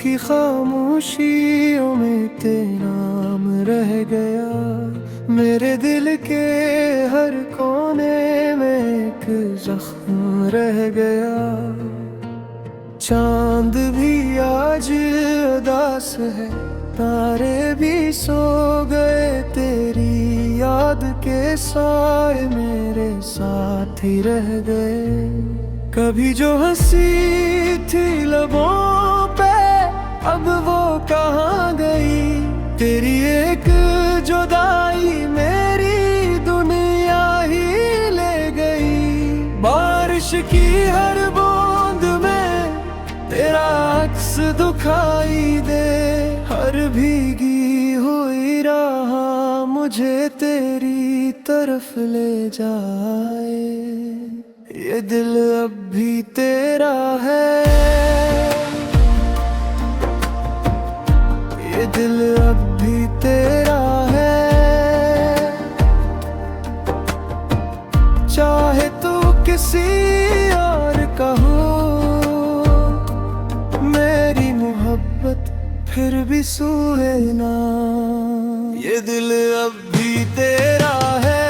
की खामोशियों में तेरा नाम रह गया। मेरे दिल के हर कोने में एक जख्म रह गया। चांद भी आज उदास है, तारे भी सो गए, तेरी याद के साए मेरे साथ ही रह गए। कभी जो हंसी थी लबों पे अब वो कहाँ गई। तेरी एक जुदाई मेरी दुनिया ही ले गई। बारिश की हर बूंद में तेरा अक्स दिखाई दे। हर भीगी हुई राह मुझे तेरी तरफ ले जाए। ये दिल अब भी तेरा है, ये दिल अब भी तेरा है। चाहे तू किसी और का हो, मेरी मोहब्बत फिर भी सूहे ना। ये दिल अब भी तेरा है,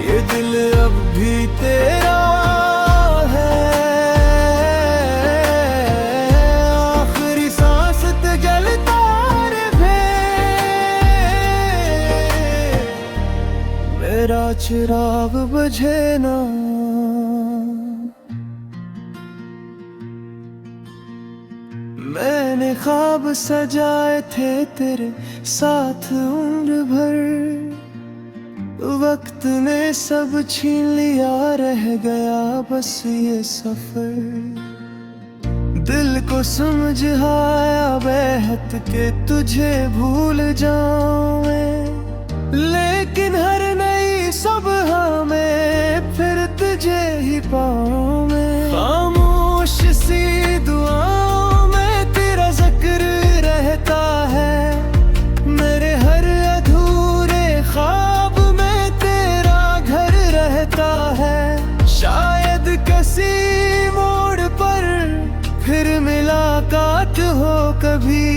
ये दिल अब भी तेरा है। आखिरी सांस ते जलता रहे मेरा चिराग बुझे ना। मैंने ख्वाब सजाए थे तेरे साथ उम्र भर, वक्त ने सब छीन लिया, रह गया बस ये सफर। दिल को समझ आया बेहद के तुझे भूल जाऊं मैं, लेकिन हर नई सुबह में फिर तुझे ही पाऊं मैं। खामोश सी दुआओं में तेरा जिक्र रहता है, मेरे हर अधूरे ख्वाब में तेरा घर रहता है। शायद किसी मोड़ पर फिर मुलाकात हो कभी,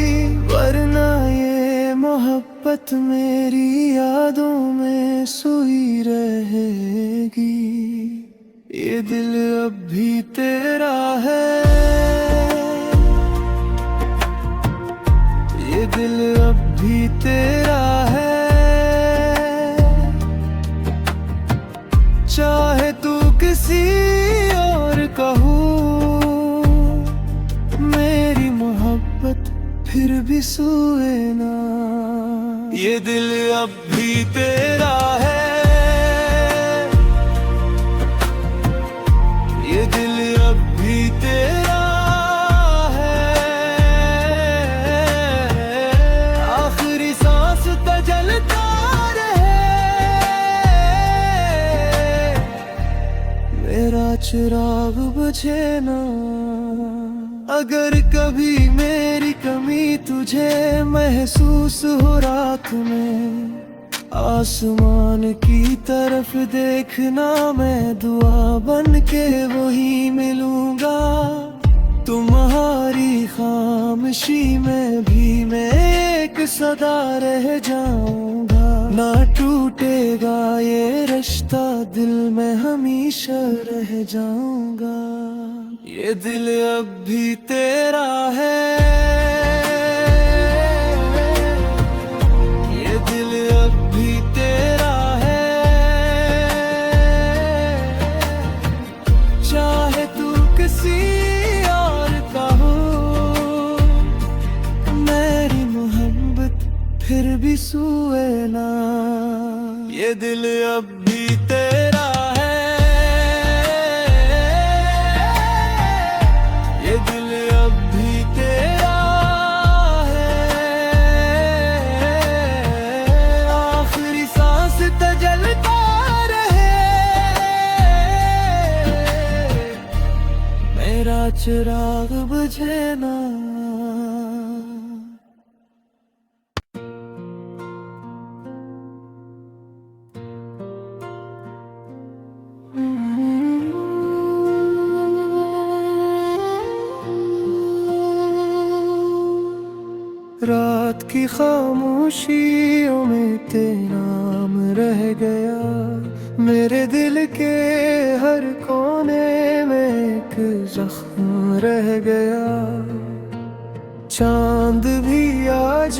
वरना ये मोहब्बत मेरी यादों में सोई रहेगी। ये दिल अब भी तेरा है, ये दिल अब भी तेरा है। चाहे तू किसी और का हो, मेरी मोहब्बत फिर भी सोए ना। ये दिल अब भी तेरा है, ये दिल अब भी तेरा है। आखिरी सांस तक जलता रहे मेरा चिराग बुझे ना। अगर कभी मेरी कमी तुझे महसूस हो रात में, आसमान की तरफ देखना, मैं दुआ बन के वही मिलूंगा। तुम्हारी खामोशी में भी मैं एक सदा रह जाऊंगा। ना टूटेगा ये रिश्ता, दिल में हमेशा रह जाऊंगा। ये दिल अब भी तेरा है, ये दिल अब भी तेरा है। चाहे तू किसी और का हो, मेरी मोहब्बत फिर भी सोए ना। ये दिल अब भी तेरा है, ये दिल अब भी तेरा है। आखिरी सांस तक जलता रहे मेरा चिराग बुझे ना। रात की खामोशियों में तेरा नाम रह गया, मेरे दिल के हर कोने में एक जख्म रह गया। चांद भी आज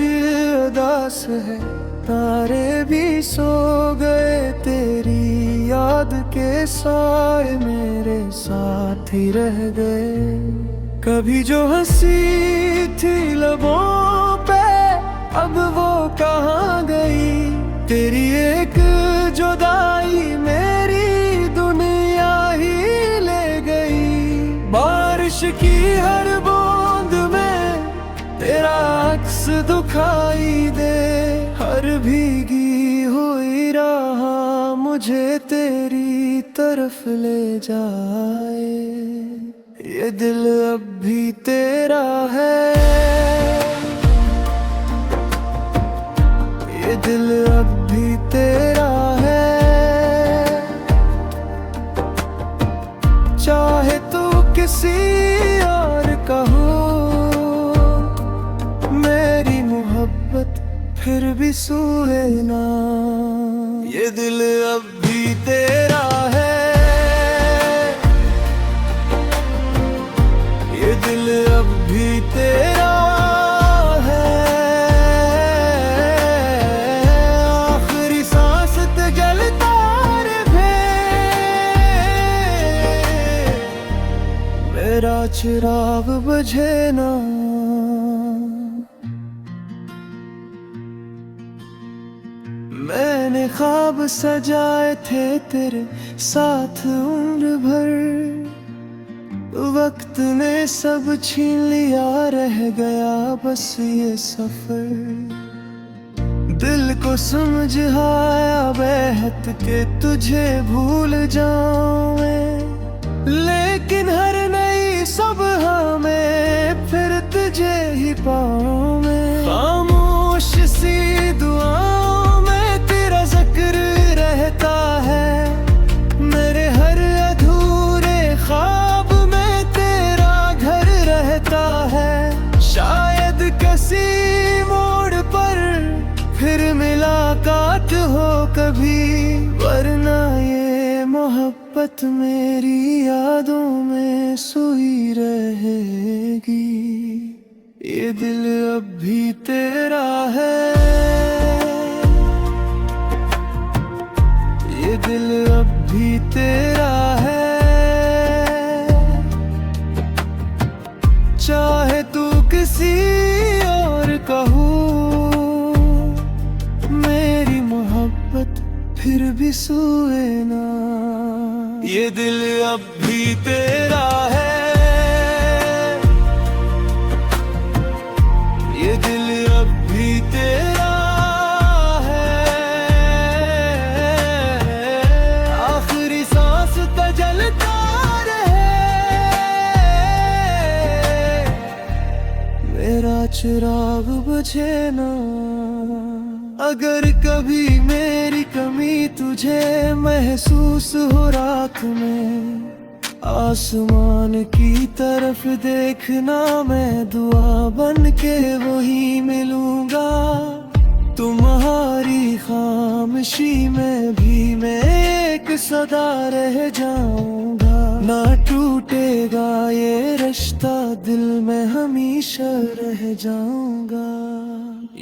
उदास है, तारे भी सो गए, तेरी याद के साए मेरे साथ ही रह गए। कभी जो हंसी थी लबों पे अब वो कहाँ गई, तेरी एक जुदाई मेरी दुनिया ही ले गई। बारिश की हर बूंद में तेरा अक्स दिखाई दे, हर भीगी हुई राह मुझे तेरी तरफ ले जाए। ये दिल अब भी तेरा है, ये दिल अब भी तेरा है। चाहे तू किसी और का हो, मेरी मोहब्बत फिर भी सूहे ना। ये दिल अब भी तेरा है, ये दिल अब भी तेरा है। आखिरी सांस ते जलता रहे, मेरा चिराग बुझे ना। मैंने ख्वाब सजाए थे तेरे साथ उम्र भर, वक्त ने सब छीन लिया, रह गया बस ये सफर। दिल को समझाया बेहद के तुझे भूल जाऊं मैं, लेकिन हर नई सुबह में फिर तुझे ही पाऊं मैं। खामोश सी दुआओं में तेरा जिक्र रहता है, मेरे हर अधूरे ख्वाब है। शायद किसी मोड़ पर फिर मुलाकात हो कभी, वरना ये मोहब्बत मेरी यादों में सोई रहेगी। ये दिल अब भी तेरा है, ये दिल अब भी तेरा है। चाहे तू किसी और का हो, मेरी मोहब्बत फिर भी सोए ना। ये दिल अब भी तेरा है, ये दिल अब भी तेरा है। आखिरी सांस तक जलता मेरा चिराग बुझे ना। अगर कभी मेरी कमी तुझे महसूस हो रात में, आसमान की तरफ देखना, मैं दुआ बन के वही मिलूंगा। तुम्हारी खामोशी में भी मैं एक सदा रह जाऊंगा। ना टूटेगा ये रिश्ता, दिल में हमेशा रह जाऊंगा।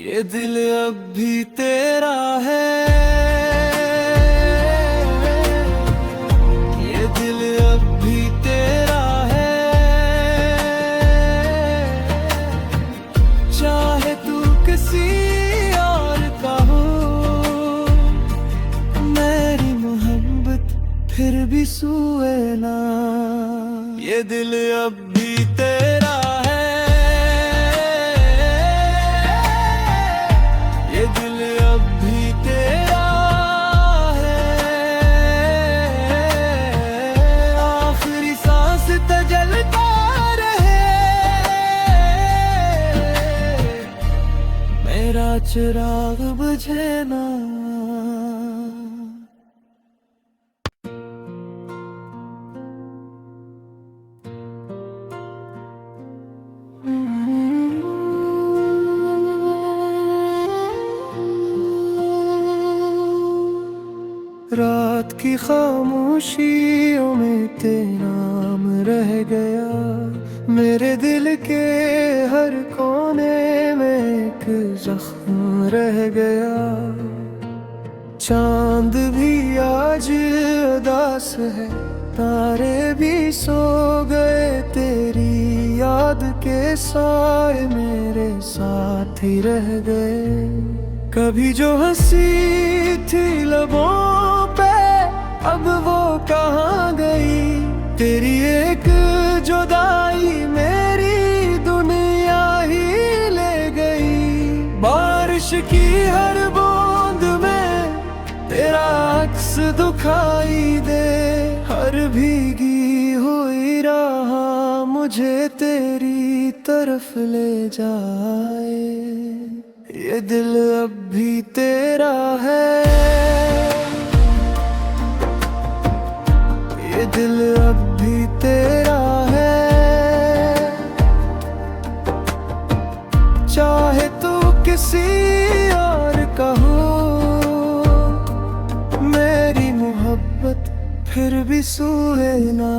ये दिल अब भी तेरा है, ये दिल अब भी तेरा है। चाहे तू किसी और का हो, मेरी मोहब्बत फिर भी सोए ना। ये दिल अब भी तेरा है, ये दिल अब भी तेरा है। आखिरी सांस तक जलता रहे, मेरा चिराग बुझे ना। रात की खामोशियों में तेरा नाम रह गया, मेरे दिल के हर कोने में एक जख्म रह गया। चांद भी आज उदास है, तारे भी सो गए, तेरी याद के साए मेरे साथ ही रह गए। कभी जो हंसी थी लबों पे अब वो कहाँ गई, तेरी एक जुदाई मेरी दुनिया ही ले गई। बारिश की हर बूंद में तेरा अक्स दिखाई दे, हर भीगी हुई राह मुझे तेरी तरफ ले जाए। ये दिल अब भी तेरा है, ये दिल अब भी तेरा है। चाहे तू किसी और का हो, मेरी मोहब्बत फिर भी सूहे ना।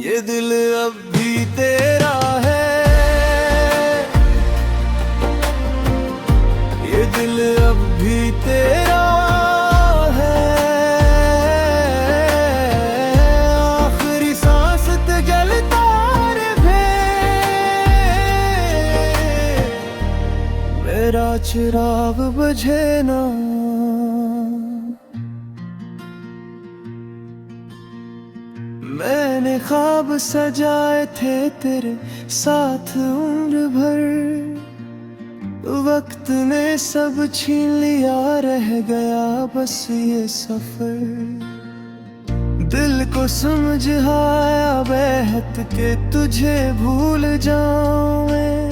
ये दिल अब भी तेरा है, ये दिल अब भी तेरा है। आखिरी सांस ते जलता रहे, मेरा चिराग बुझे ना। मैंने ख्वाब सजाए थे तेरे साथ उम्र भर, वक्त ने सब छीन लिया, रह गया बस ये सफर। दिल को समझाया बेहद के तुझे भूल जाऊं मैं,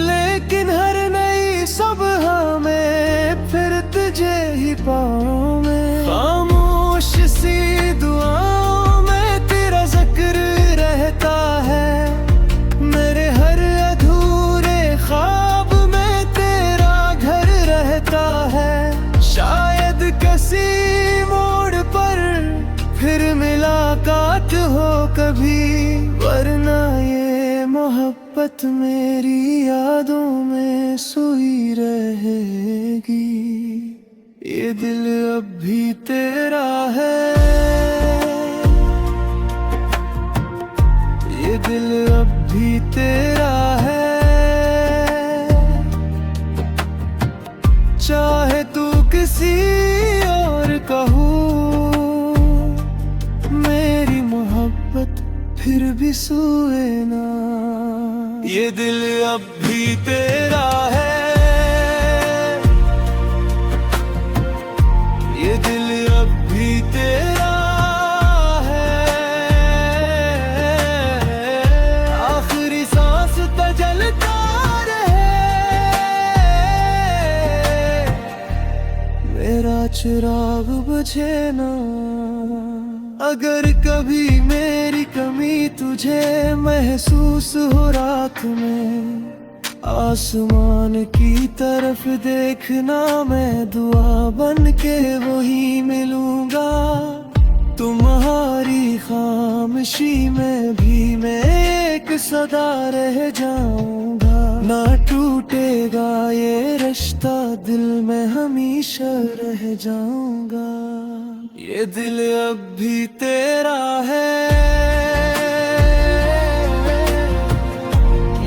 लेकिन हर नई सुबह में फिर तुझे ही पाऊं मैं। खामोश सी दुआओं में तेरा जिक्र रहता है, मेरे हर अधूरे ख्वाब है। शायद किसी मोड़ पर फिर मुलाकात हो कभी, वरना ये मोहब्बत मेरी यादों में सोई रहेगी। ये दिल अब भी तेरा है, ये दिल अब भी तेरा है। चाहे तू किसी और का हो, मेरी मोहब्बत फिर भी सोए ना। ये दिल अब भी तेरा है, ये दिल अब भी तेरा है। आखिरी सांस तजलता चिराग बुझे ना। अगर कभी मेरी कमी तुझे महसूस हो रात में, आसमान की तरफ देखना, मैं दुआ बन के वही मिलूंगा। तुम्हारी खामोशी में भी मैं एक सदा रह जाऊंगा। ना टूटेगा ये रिश्ता, दिल में हमेशा रह जाऊंगा। ये दिल अब भी तेरा है,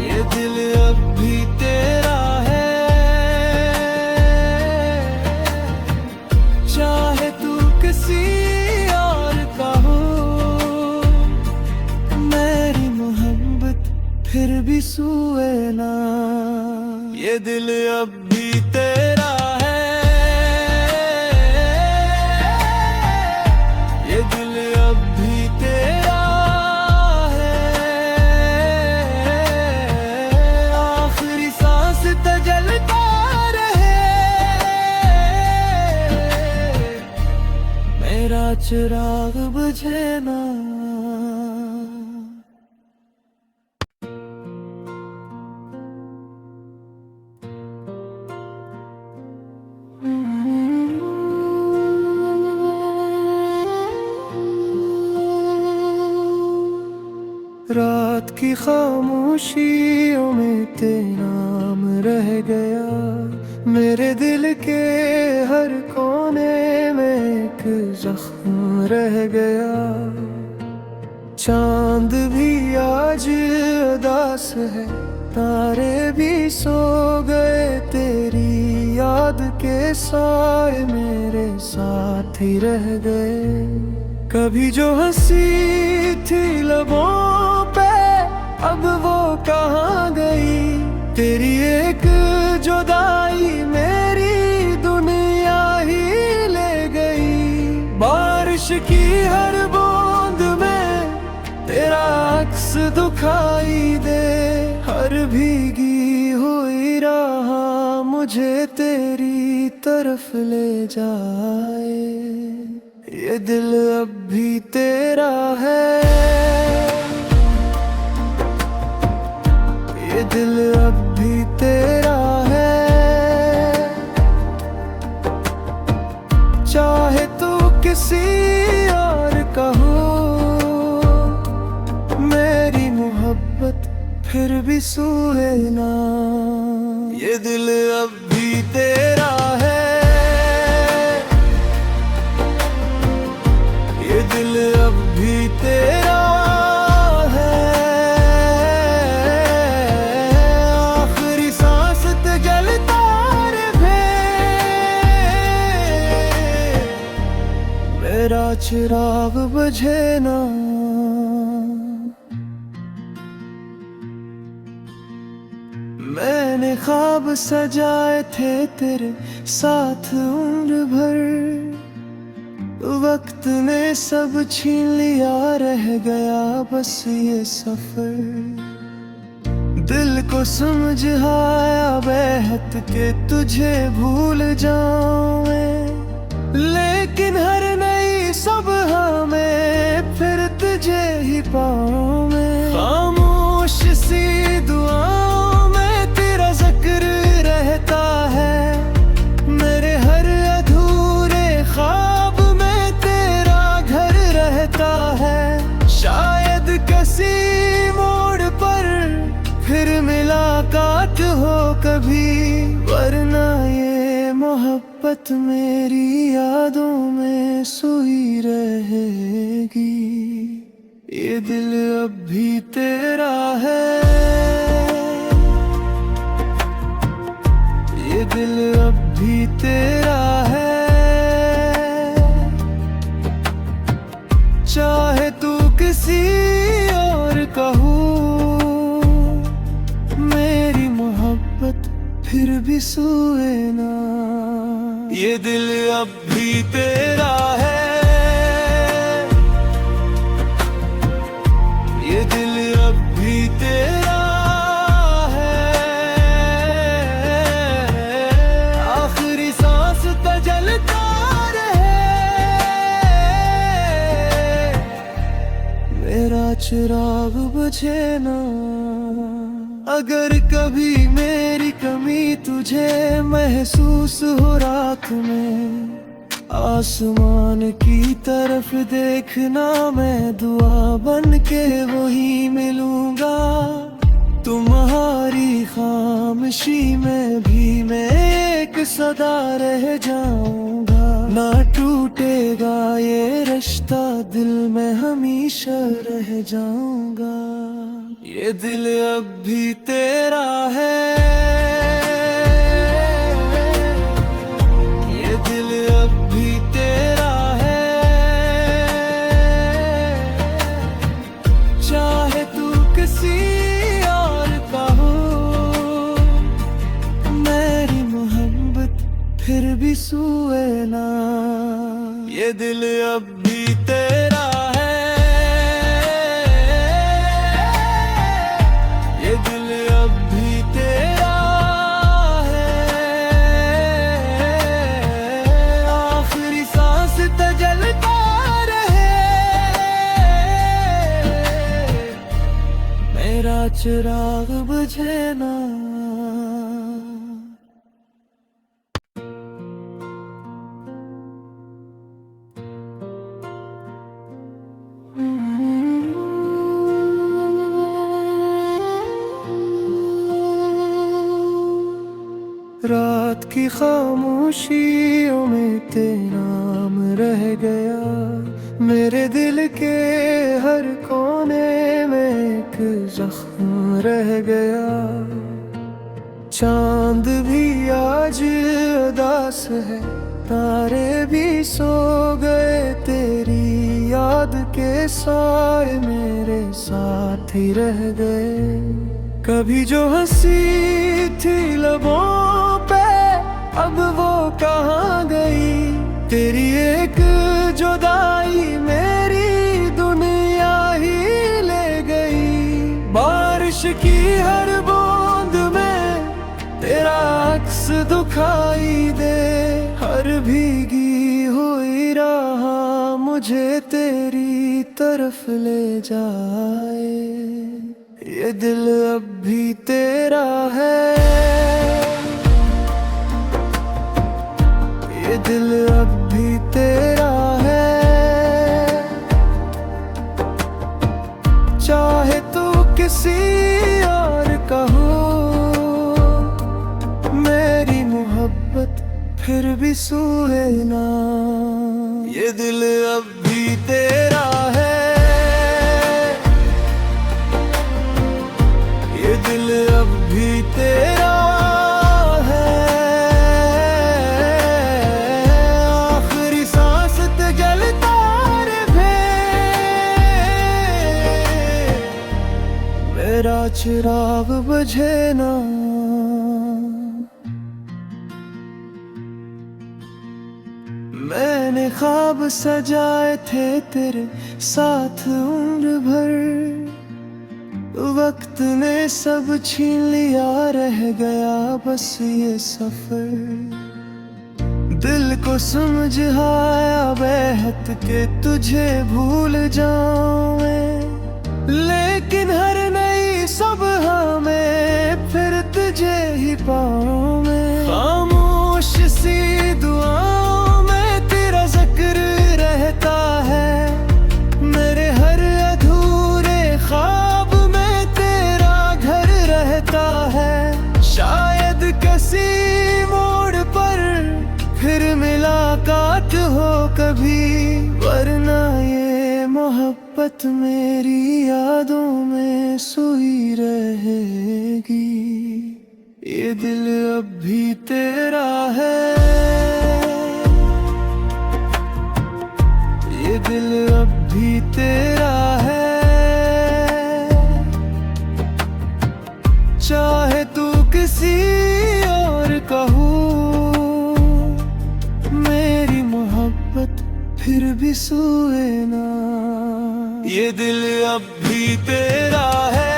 ये दिल अब भी तेरा है। चाहे तू किसी और का हो, मेरी मोहब्बत फिर भी सोए ना। ये दिल अब भी तेरा है, ये दिल अब भी तेरा है। आखिरी सांस तजलता रहे, मेरा चिराग बुझे ना। रात की खामोशियों में तेरा नाम रह गया। मेरे दिल के हर कोने में एक जख्म रह गया। चांद भी आज उदास है, तारे भी सो गए, तेरी याद के साए मेरे साथ ही रह गए। कभी जो हंसी थी लबों पे अब वो कहाँ गई। तेरी एक जुदाई मेरी दुनिया ही ले गई। बारिश की हर बूंद में तेरा अक्स दिखाई दे। हर भीगी हुई राह मुझे तेरी तरफ ले जाए। ये दिल अब भी तेरा है, ये दिल अब भी तेरा है। चाहे तू किसी और का हो, मेरी मोहब्बत फिर भी सूहे ना। ये दिल अब भी तेरा है, ये दिल अब भी तेरा है। आखिरी सांस ते जलता रहे मेरा चिराग बुझे ना। मैंने ख्वाब सजाए थे तेरे साथ उम्र भर, वक्त ने सब छीन लिया, रह गया बस ये सफर। दिल को समझ आया बेहद के तुझे भूल जाऊं मैं, लेकिन हर नई सुबह में फिर तुझे ही पाऊं मैं। खामोश सी दुआओं में तेरा जिक्र रहता है, मेरे हर अधूरे ख्वाब में तेरा घर रहता है। शायद किसी मोड़ पर फिर मुलाकात हो कभी, वरना ये मोहब्बत मेरी यादों में सोई रहेगी। ये दिल अब भी तेरा है, ये दिल अब भी तेरा है। चाहे तू किसी और का हो, मेरी मोहब्बत फिर भी सोए ना। ये दिल अब भी तेरा है, ये दिल अब भी तेरा है। आखिरी सांस तक जलता रहे मेरा चिराग बुझे ना। अगर कभी मेरी कमी तुझे महसूस हो रात में, आसमान की तरफ देखना, मैं दुआ बन के वही मिलूंगा। तुम्हारी खामोशी में भी मैं एक सदा रह जाऊंगा। ना टूटेगा ये रिश्ता, दिल में हमेशा रह जाऊंगा। ये दिल अब भी तेरा है, ये दिल अब भी तेरा है। चाहे तू किसी और का हो, मेरी मोहब्बत फिर भी सोए ना। ये दिल अब भी तेरा है, ये दिल अब भी तेरा है। आखिरी सांस तक जलता रहे मेरा चिराग बुझे ना। रात की खामोशियों में तेरा नाम रह गया, मेरे दिल के हर कोने में एक जख्म रह गया। चांद भी आज उदास है, तारे भी सो गए, तेरी याद के साए मेरे साथ ही रह गए। कभी जो हंसी थी लबों पे अब वो कहाँ गई, तेरी एक जुदाई मेरी दुनिया ही ले गई। बारिश की हर बूंद में तेरा अक्स दिखाई दे, हर भीगी हुई राह मुझे तेरी तरफ ले जाए। ये दिल अब भी तेरा है, ये दिल अब भी तेरा है। चाहे तू किसी और का हो, मेरी मोहब्बत फिर भी सूहे ना। ये दिल अब भी तेरा है, ये दिल अब भी तेरा है। आखिरी सांस ते जलता रहे, मेरा चिराग बुझे ना। मैंने ख्वाब सजाए थे तेरे साथ उम्र भर, वक्त ने सब छीन लिया, रह गया बस ये सफर। दिल को समझ आया बेहद के तुझे भूल जाऊं मैं, लेकिन हर नई सुबह में फिर तुझे ही पाऊं मैं। खामोश सी दुआओं में तेरा जिक्र रहता है, मेरे हर अधूरे ख्वाब में तेरा घर रहता है। शायद किसी मोड़ पर फिर मुलाकात हो कभी, वरना ये मोहब्बत मेरी यादों में सोई रहेगी। ये दिल अब भी तेरा है, ये दिल अब भी तेरा है। चाहे तू किसी और का हो, मेरी मोहब्बत फिर भी सोए ना। ये दिल अब भी तेरा है,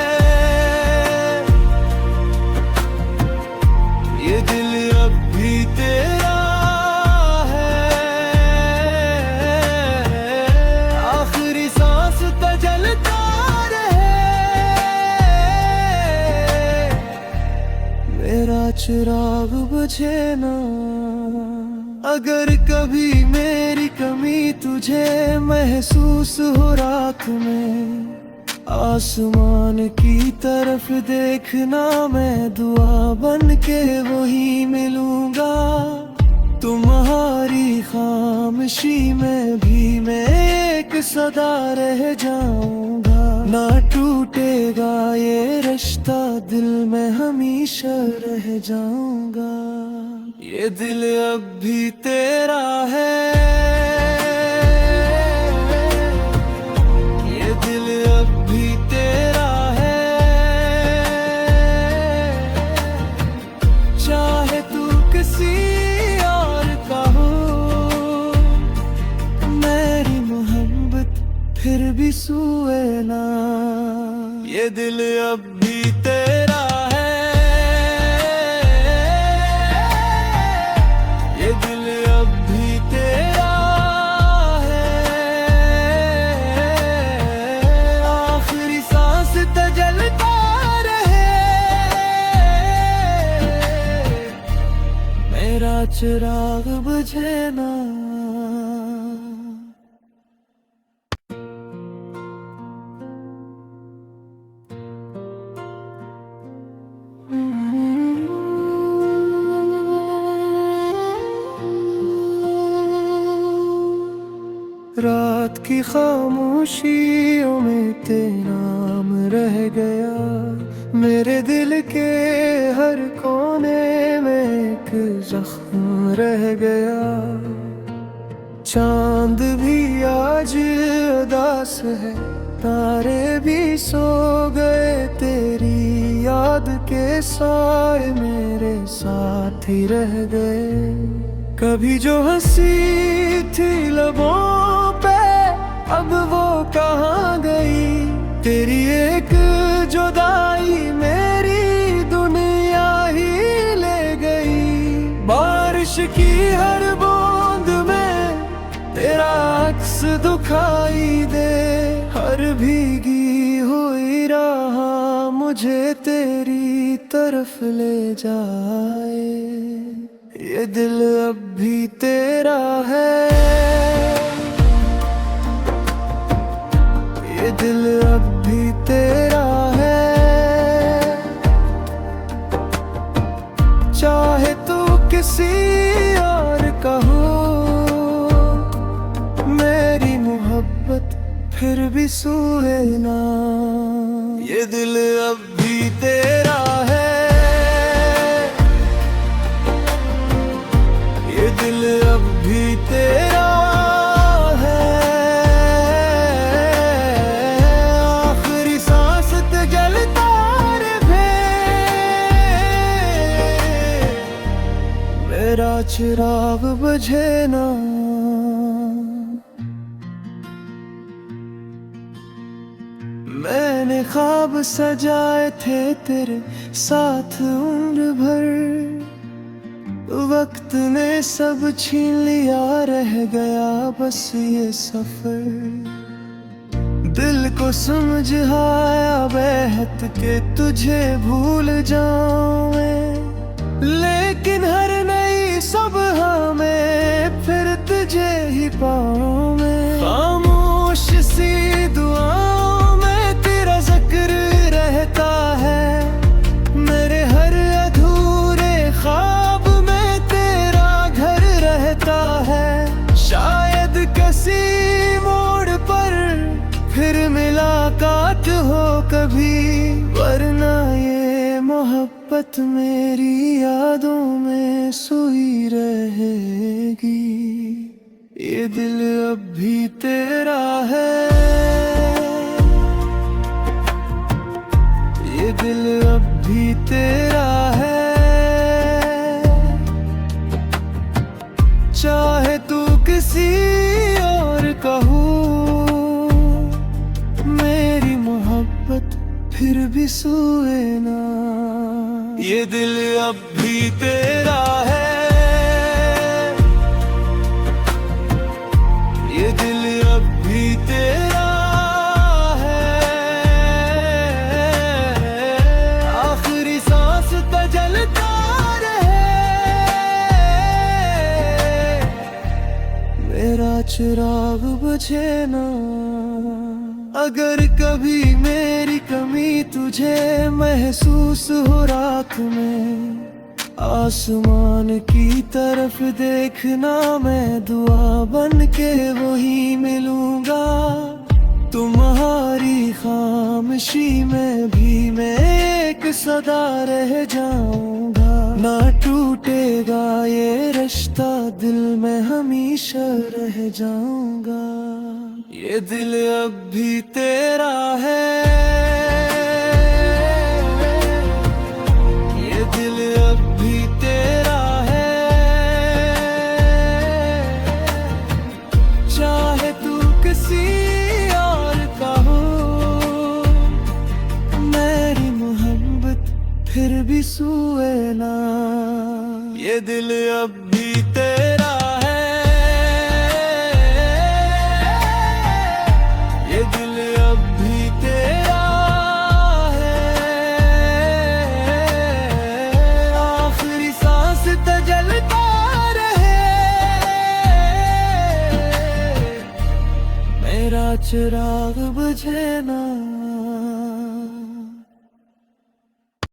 ये दिल अब भी तेरा है। आखिरी सांस तक जलता रहे, मेरा चिराग बुझे ना। अगर कभी मेरी कमी तुझे महसूस हो रात में, आसमान की तरफ देखना, मैं दुआ बन के वही मिलूंगा। तुम्हारी खामोशी में भी मैं एक सदा रह जाऊंगा। ना टूटेगा ये रिश्ता, दिल में हमेशा रह जाऊंगा। ये दिल अब भी तेरा है, ये दिल अब भी तेरा है। चाहे तू किसी और का हो, मेरी मोहब्बत फिर भी सोए ना। ये दिल अब भी तेरा है, ये दिल अब भी तेरा है। आखिरी सांस तक जलता रहे, मेरा चिराग बुझे ना। की खामोशियों में तेरा नाम रह गया। मेरे दिल के हर कोने में एक जख्म रह गया। चांद भी आज उदास है, तारे भी सो गए, तेरी याद के साए मेरे साथ ही रह गए। कभी जो हंसी थी लबों पे अब वो कहाँ गई, तेरी एक जुदाई मेरी दुनिया ही ले गई। बारिश की हर बूंद में तेरा अक्स दिखाई दे, हर भीगी हुई राह मुझे तेरी तरफ ले जाए। ये दिल अब भी तेरा है, ये दिल अब भी तेरा है। चाहे तू किसी और का हो, मेरी मोहब्बत फिर भी सूहे ना। ये दिल अब भी तेरा है, ये दिल अब भी तेरा है। आखिरी सांस ते जलता रहे, मेरा चिराग बुझे ना। मैंने ख्वाब सजाए थे तेरे साथ उम्र भर, वक्त ने सब छीन लिया, रह गया बस ये सफर। दिल को समझाया बेहद के तुझे भूल जाऊं मैं, लेकिन हर नई सुबह में फिर तुझे ही पाऊं मैं। खामोश सी दुआओं में तेरा जिक्र रहता है, मेरे हर अधूरे ख्वाब है। शायद किसी मोड़ पर फिर मुलाकात हो कभी, वरना ये मोहब्बत मेरी यादों में सोई रहेगी। ये दिल अब भी तेरा है, ये दिल अब भी तेरा है। चाहे तू किसी और का हो, मेरी मोहब्बत फिर भी सोए ना। ये दिल अब भी तेरा है, ये दिल अब भी तेरा है। आखिरी सांस तक जलता मेरा चिराग बुझे ना। अगर कभी मेरी कमी तुझे महसूस हो रात में, आसमान की तरफ देखना, मैं दुआ बन के वही मिलूंगा। तुम्हारी खामोशी में भी मैं एक सदा रह जाऊंगा। ना टूटेगा ये रिश्ता, दिल में हमेशा रह जाऊंगा। ये दिल अब भी तेरा है, ये दिल अब भी तेरा है। चाहे तू किसी और का हो, मेरी मोहब्बत फिर भी सोए ना। ये दिल अब भी तेरा है, ये दिल अब भी तेरा है। आखिरी सांस तक जलता रहे, मेरा चिराग बुझे ना।